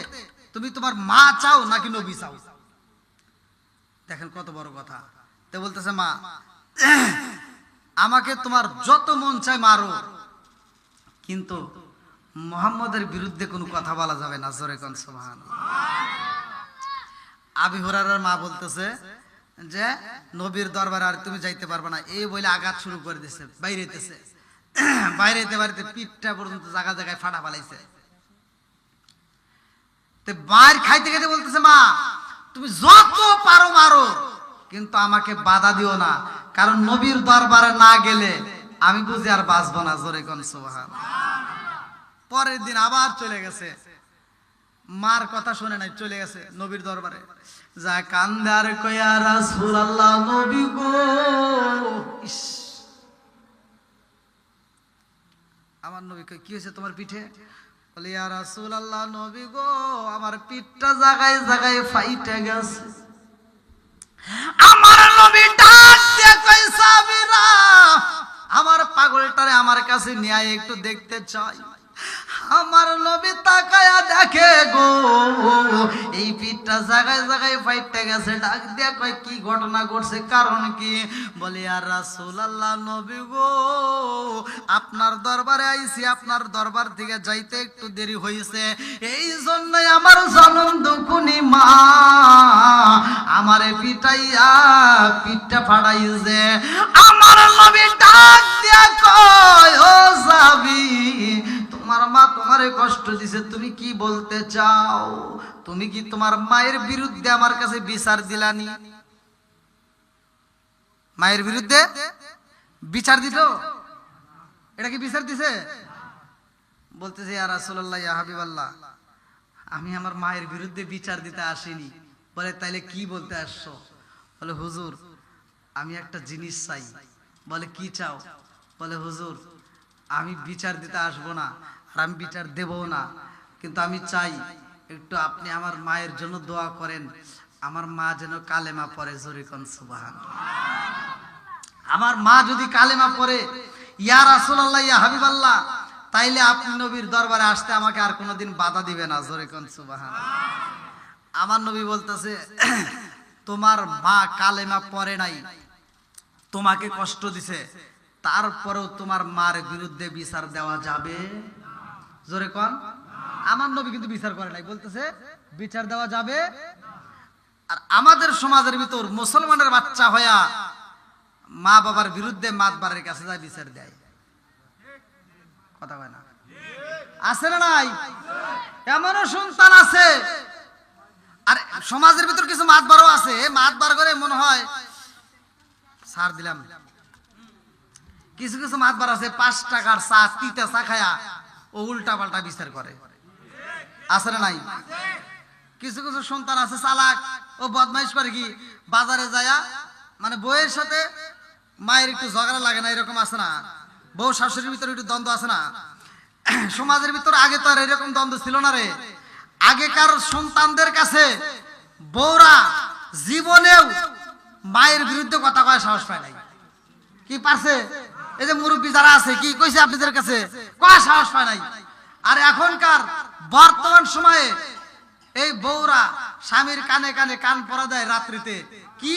তুমি তোমার মা চাও নাকি নবী চাও। দেখেন কত বড় কথা। তো বলতেছে, মা আমাকে তোমার যত মন চায় মারো, কিন্তু মুহাম্মদের বিরুদ্ধে কোনো কথা বলা যাবে না। জোরে কোন সুবহানাল্লাহ। আবু হুরায়রার মা বলতেছে যে নবীর দরবারে আর তুমি যাইতে পারবে না, এই বলে আঘাত শুরু করে দিছে। বাইরেতেছে, বাইরেতে বাড়িতে পিঠটা পর্যন্ত জায়গা জায়গায় ফাটা ফালাইছে। তো বাইর খাইতে খাইতে বলতেছে, মা তুমি যত পারো মারো, কিন্তু আমাকে বাধা দিও না, কারণ নবীর দরবারে না গেলে আমি বুঝি আর বাঁচবো না। জোরে কোন সুবহানাল্লাহ। পরের দিন আবার চলে গেছে, মার কথা শুনে নাই, চলে গেছে নবীর দরবারে। যা কান্দার কয়া রাসূলুল্লাহ, নবী গো, আমার নবী কই কি হয়েছে তোমার পিঠে? বলে ইয়া রাসূলুল্লাহ, নবী গো, আমার পিঠটা জায়গায় জায়গায় ফাইটে গেছে। আমার নবী ডাক দিয়ে কই, সাহাবীরা আমার পাগলটারে আমার কাছে নিয়ে একটু দেখতে চাই। আমার নবী তাকায়া দেখে গো, এই পিঠটা জায়গায় জায়গায় ফাইটে গেছে। ডাক দিয়া কয় কি ঘটনা ঘটছে, কারণ কি? বলে আর রাসূলুল্লাহ, নবী গো, আপনার দরবারে আইছি, আপনার দরবার থেকে যাইতে একটু দেরি হয়েছে, এই জন্যই আমার জনম দুখুনি মা আমারে পিটাইয়া পিঠটা ফাড়াইছে। আমার নবী ডাক দিয়া কয়, ও সাহাবী, তোমার মা তোমারে কষ্ট দিছে, তুমি কি বলতে চাও? তুমি কি তোমার মায়ের বিরুদ্ধে আমার কাছে বিচার দিলানি? মায়ের বিরুদ্ধে বিচার দিত? এটা কি বিচার দিছে? বলতেছে, ইয়া রাসূলুল্লাহ, ইয়া হাবিবাল্লাহ, আমি আমার মায়ের বিরুদ্ধে বিচার দিতে আসিনি। বলে তাইলে কি বলতে আসছো? বলে হুজুর, আমি একটা জিনিস চাই। বলে কি চাও? বলে হুজুর, আমি বিচার দিতে আসবো না, আর আমি বিচার দেবও না, কিন্তু আমি চাই একটু আপনি আমার মায়ের জন্য দোয়া করেন, আমার মা যেন কালেমা পড়ে। জোরে কোন সুবহানাল্লাহ। আমার মা যদি কালেমা পড়ে, ইয়া রাসূলুল্লাহ, ইয়া হাবিবাল্লাহ, তাইলে আপনি নবীর দরবারে আসতে আমাকে আর কোনোদিন বাধা দিবে না। জোরে কোন সুবহানাল্লাহ। আমার নবী বলতেছে, তোমার মা কালেমা পড়ে নাই, তোমাকে কষ্ট দিছে, তারপরেও তোমার মার বিরুদ্ধে বিচার দেওয়া যাবে? জোরে কোন। আমার নবী কিন্তু বিচার করে নাই, বলতেছে বিচার দেওয়া যাবে। আর আমাদের সমাজের ভিতর মুসলমানের বাচ্চা হইয়া মা বাবার বিরুদ্ধে মাতবারের কাছে যায় বিচার দেয়। কথা হয় না? আছে না নাই? এমনও সন্তান আছে। আর সমাজের ভিতর কিছু মাতবারও আছে, মাতবার করে মনে হয় ছাড় দিলাম। কিছু কিছু মাতবার আছে 5 টাকার চা, তিতা চা খায়া ও উল্টা পাল্টা বিচার করে। আছে না নাই? কিছু কিছু সন্তান আছে চালাক, ও বদমাইশ করে কি বাজারে যায়া, মানে বউয়ের সাথে মায়ের একটু ঝগড়া লাগে না, এরকম আছে না? বউ শাশুড়ির ভিতরে একটু দ্বন্দ্ব আছে না? সমাজের ভিতরে আগে তো আর এরকম দ্বন্দ্ব ছিল না রে। আগেকার সন্তানদের কাছে বউরা জীবনেও মায়ের বিরুদ্ধে কথা কয় সাহস পায় নাই। কি পারছে? এই যে মুরব্বী যারা আছে, কি কইছে আপনাদের কাছে? কয় সাহস পায় নাই। আর এখনকার বর্তমান সময়ে এই বউরা স্বামীর কানে কানে কান পরা দেয় রাত্রিতে, কি